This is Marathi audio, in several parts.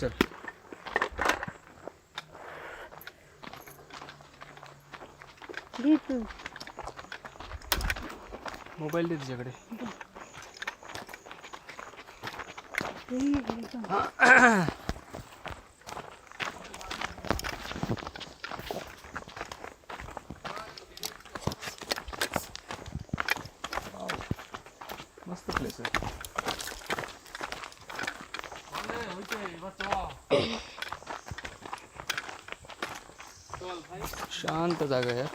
चल घे तू मोबाईल दे तुझ्याकडे. मस्त प्लेस आहे. शांत जागा आहे.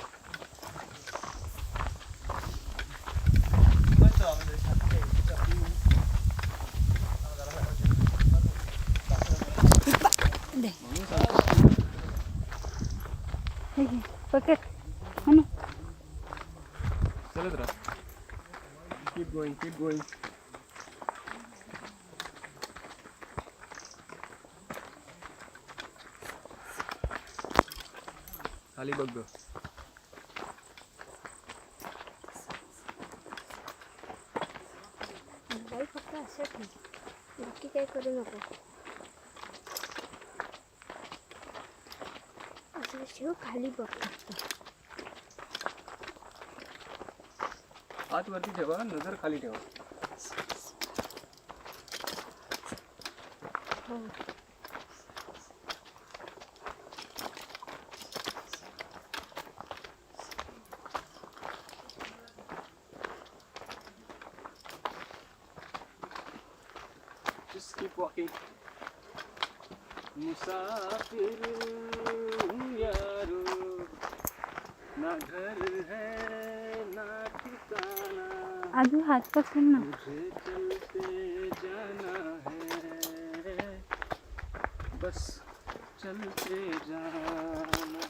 पकड म्हणून चलत राहा. Keep going keep going. खाली बघ ग. बाई फक्त असं ठेव, बाकी काही करू नको. असं ठेव, खाली बघ फक्त. हात वरती ठेवा, नजर खाली ठेवा. हो Just keep walking. मुसाफिर हूँ यारो, ना घर है ना ठिकाना, आजू हात पकड ना. मुझे चलते जाना है, बस चलते जाना.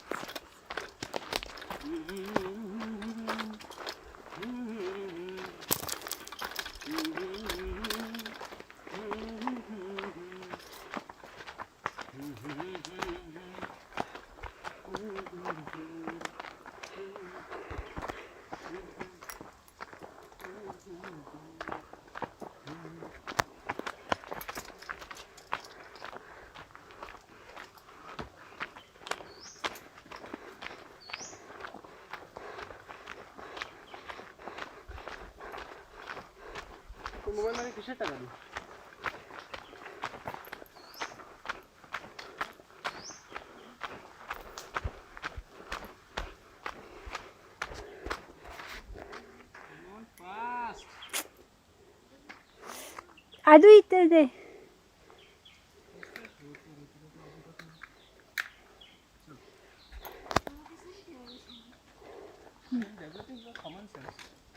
मोबाईल मध्ये खिशात टाका तू. आजू इथं दे.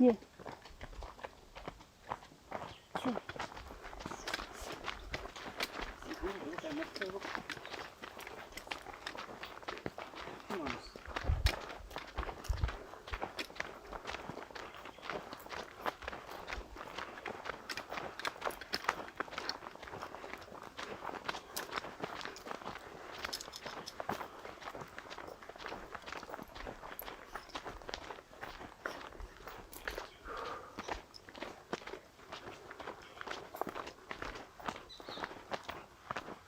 ये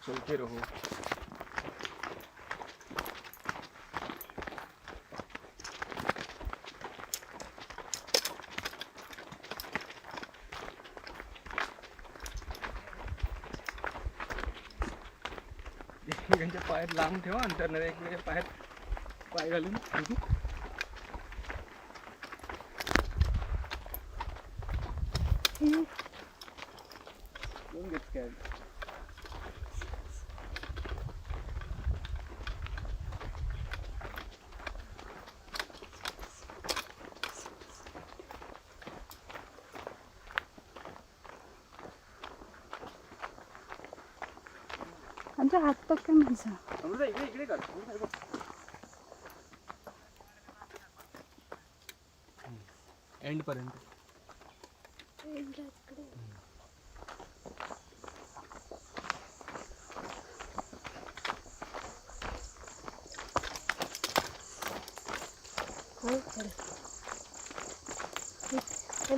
चलते रहो. एकमेकांच्या पायात लांब ठेवा अंतर, नाही एकमेकांच्या पायात पाय घालून. Don't get scared. आमचा हात पकड माझा. अमृता इकडे इकडे कर. अमृता इकडे. एंड पर्यंत.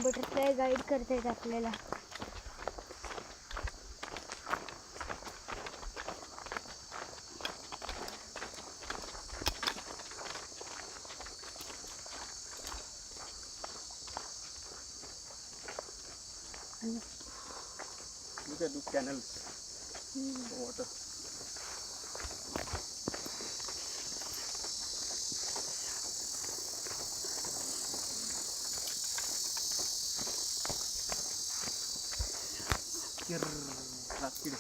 बटरफ्लाय गाईड करतायत आपल्याला. at those canals for water. Rapid.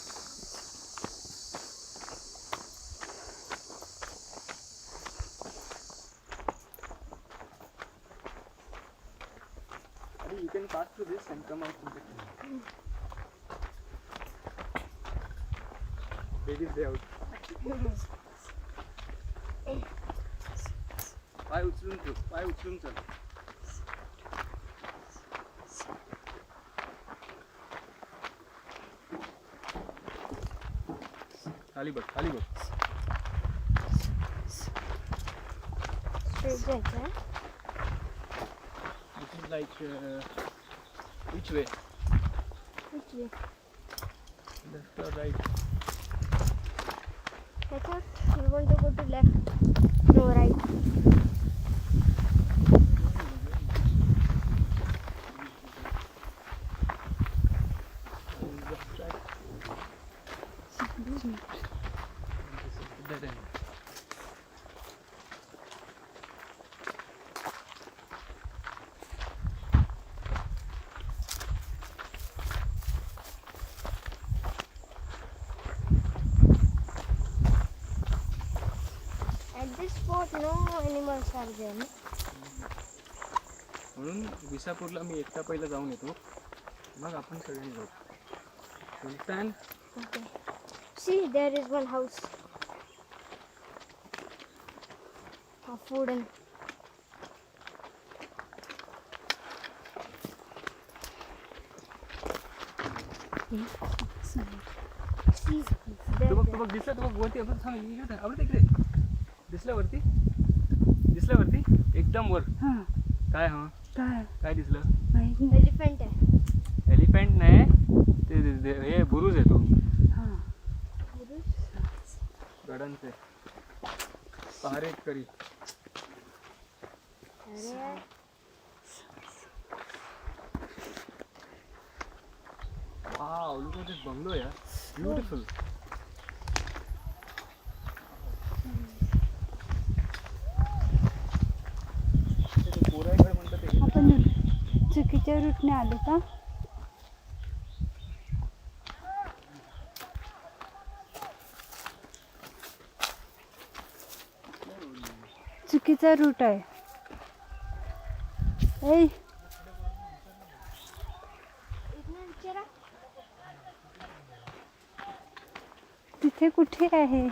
You can pass through this and come out from the canal. Babies they out. पाय उचलून ठेव, पाय उचलून चल. खाली बघ, खाली बघ. Straight जायचं. This is like which way? Which way? Left or right? I thought we want to go to left. No, right. Dead end. At this spot, no animals are there. No? म्हणून विसापूरला मी एकटा पहिला जाऊन येतो, मग आपण सगळ्यांनी जाऊ. Understand? Okay. See, there is one house. Of wooden. See, there. तू बघ दिसलं, तू बघ वरती आपण सांग इकडे आवडते इकडे दिसलं वरती, दिसलं वरती एकदम वर. काय हा काय दिसलं? Elephant आहे. एलिफंट नाही ते हे बुरुज आहे तो. गडांचे पहारे करी. अरे Wow, look at this bungalow, yeah. Beautiful. ते कोराईगड म्हणतात ते. आपण चुकीच्या रूटने आलो का? चुकीचा रूट आहे. ए तिथे कुठे आहे?